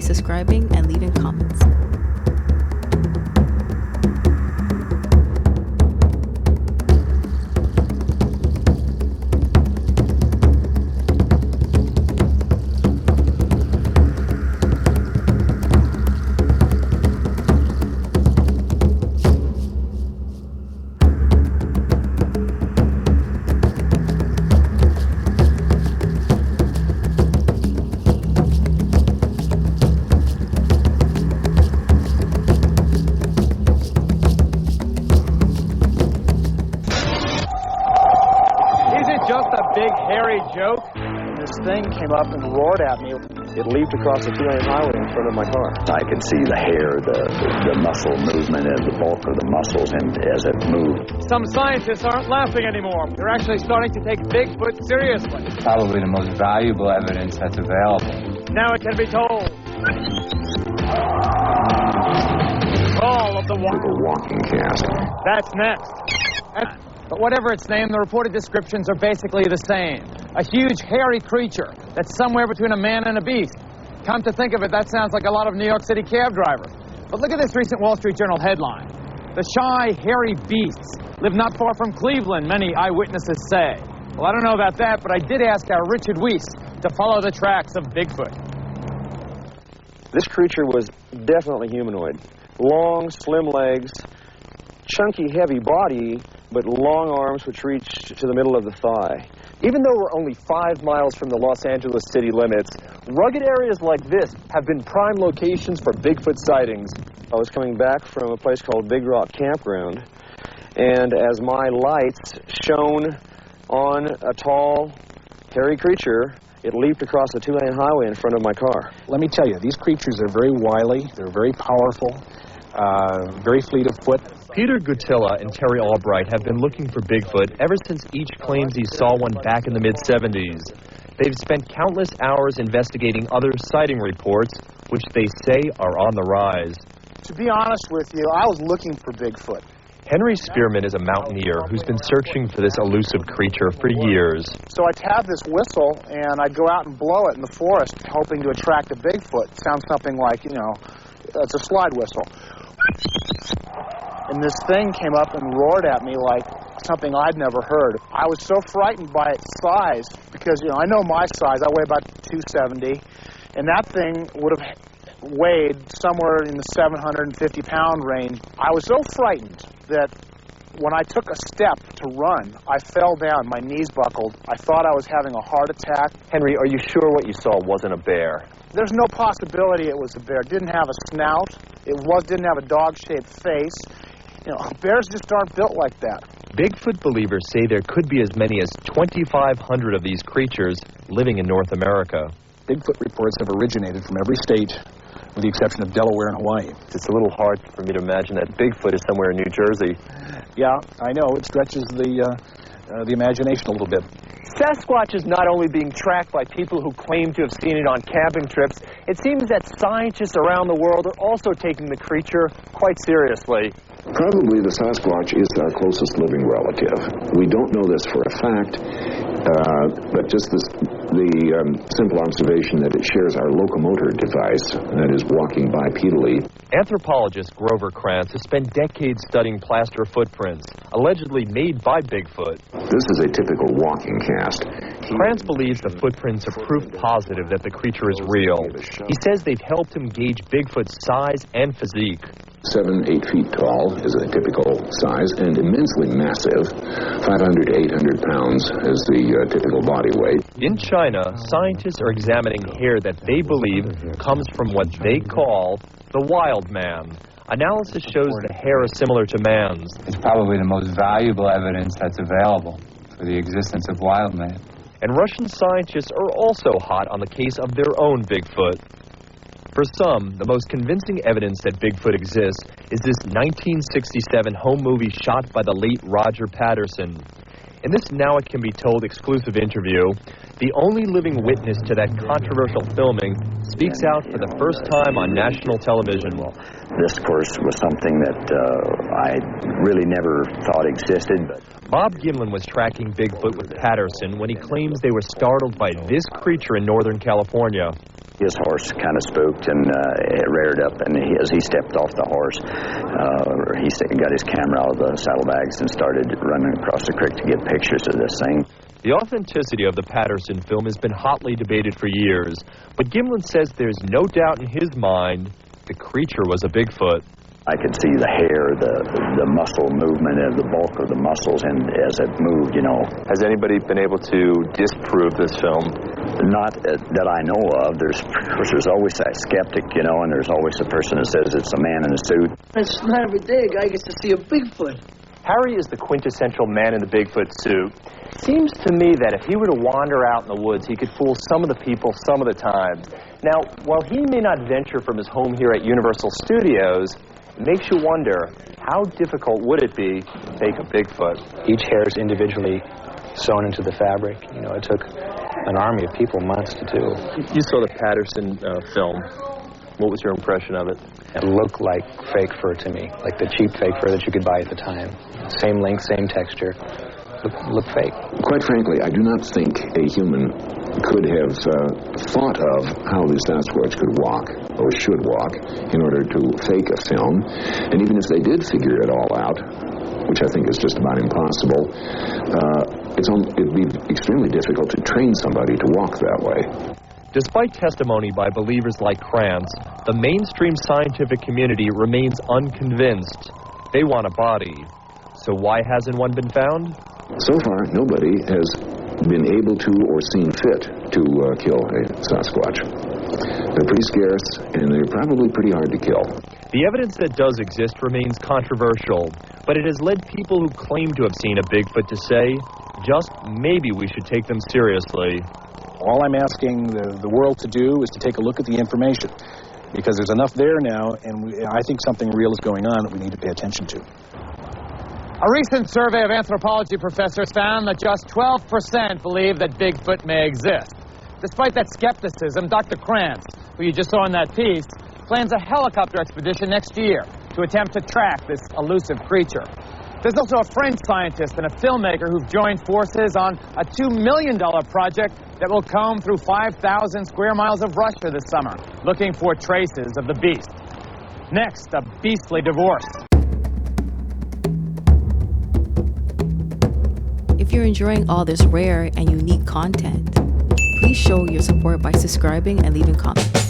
subscribing, and leaving comments. Joke. This thing came up and roared at me. It leaped across the two-lane highway in front of my car. I could see the hair, the muscle movement, and the bulk of the muscles as it moved. Some scientists aren't laughing anymore. They're actually starting to take Bigfoot seriously. Probably the most valuable evidence that's available. Now it can be told. All of the walking cast. That's next. But whatever its name, the reported descriptions are basically the same. A huge, hairy creature that's somewhere between a man and a beast. Come to think of it, that sounds like a lot of New York City cab drivers. But look at this recent Wall Street Journal headline. The shy, hairy beasts live not far from Cleveland, many eyewitnesses say. Well, I don't know about that, but I did ask our Richard Weiss to follow the tracks of Bigfoot. This creature was definitely humanoid. Long, slim legs, chunky, heavy body, but long arms which reached to the middle of the thigh. Even though we're only 5 miles from the Los Angeles city limits, rugged areas like this have been prime locations for Bigfoot sightings. I was coming back from a place called Big Rock Campground, and as my lights shone on a tall, hairy creature, it leaped across the two-lane highway in front of my car. Let me tell you, these creatures are very wily, they're very powerful, very fleet of foot. Peter Guttilla and Terry Albright have been looking for Bigfoot ever since each claims he saw one back in the mid-'70s. They've spent countless hours investigating other sighting reports, which they say are on the rise. To be honest with you, I was looking for Bigfoot. Henry Spearman is a mountaineer who's been searching for this elusive creature for years. So I'd have this whistle, and I'd go out and blow it in the forest, hoping to attract a Bigfoot. Sounds something like, it's a slide whistle. And this thing came up and roared at me like something I'd never heard. I was so frightened by its size because, I know my size. I weigh about 270, and that thing would have weighed somewhere in the 750-pound range. I was so frightened that when I took a step to run, I fell down. My knees buckled. I thought I was having a heart attack. Henry, are you sure what you saw wasn't a bear? There's no possibility it was a bear. It didn't have a snout. It didn't have a dog-shaped face. Bears just aren't built like that. Bigfoot believers say there could be as many as 2,500 of these creatures living in North America. Bigfoot reports have originated from every state, with the exception of Delaware and Hawaii. It's a little hard for me to imagine that Bigfoot is somewhere in New Jersey. Yeah, I know. It stretches the imagination a little bit. Sasquatch is not only being tracked by people who claim to have seen it on camping trips, it seems that scientists around the world are also taking the creature quite seriously. Probably the Sasquatch is our closest living relative. We don't know this for a fact, but just the simple observation that it shares our locomotor device, that is walking bipedally. Anthropologist Grover Krantz has spent decades studying plaster footprints, allegedly made by Bigfoot. This is a typical walking cast. Krantz believes the footprints are proof positive that the creature is real. He says they've helped him gauge Bigfoot's size and physique. 7-8 feet tall is a typical size, and immensely massive. 500 to 800 pounds is the typical body weight. In China, scientists are examining hair that they believe comes from what they call the wild man. Analysis shows the hair is similar to man's. It's probably the most valuable evidence that's available for the existence of wild man. And Russian scientists are also hot on the case of their own Bigfoot. For some, the most convincing evidence that Bigfoot exists is this 1967 home movie shot by the late Roger Patterson. In this Now It Can Be Told exclusive interview, the only living witness to that controversial filming speaks out for the first time on national television. This, of course, was something that I really never thought existed. Bob Gimlin was tracking Bigfoot with Patterson when he claims they were startled by this creature in Northern California. His horse kind of spooked and it reared up, and as he stepped off the horse, he got his camera out of the saddlebags and started running across the creek to get pictures of this thing. The authenticity of the Patterson film has been hotly debated for years, but Gimlin says there's no doubt in his mind the creature was a Bigfoot. I could see the hair, the muscle movement, and the bulk of the muscles, and as it moved, you know. Has anybody been able to disprove this film? Not that I know of. There's always that skeptic, you know, and there's always the person that says it's a man in a suit. It's not every day a guy gets to see a Bigfoot. Harry is the quintessential man in the Bigfoot suit. Seems to me that if he were to wander out in the woods, he could fool some of the people some of the time. Now, while he may not venture from his home here at Universal Studios, it makes you wonder, how difficult would it be to fake a Bigfoot? Each hair is individually sewn into the fabric. You know, it took an army of people months to do. You saw the Patterson film. What was your impression of it? It looked like fake fur to me, like the cheap fake fur that you could buy at the time. Same length, same texture. Looked fake. Quite frankly, I do not think a human could have thought of how the Sasquatch could walk or should walk in order to fake a film. And even if they did figure it all out, which I think is just about impossible, it'd be extremely difficult to train somebody to walk that way. Despite testimony by believers like Krantz, the mainstream scientific community remains unconvinced. They want a body. So why hasn't one been found? So far, nobody has been able to or seen fit to kill a Sasquatch. They're pretty scarce, and they're probably pretty hard to kill. The evidence that does exist remains controversial, but it has led people who claim to have seen a Bigfoot to say, just maybe we should take them seriously. All I'm asking the world to do is to take a look at the information, because there's enough there now, and I think something real is going on that we need to pay attention to. A recent survey of anthropology professors found that just 12% believe that Bigfoot may exist. Despite that skepticism, Dr. Krantz, who you just saw in that piece, plans a helicopter expedition next year to attempt to track this elusive creature. There's also a French scientist and a filmmaker who've joined forces on a $2 million project that will comb through 5,000 square miles of Russia this summer, looking for traces of the beast. Next, a beastly divorce. If you're enjoying all this rare and unique content, please show your support by subscribing and leaving comments.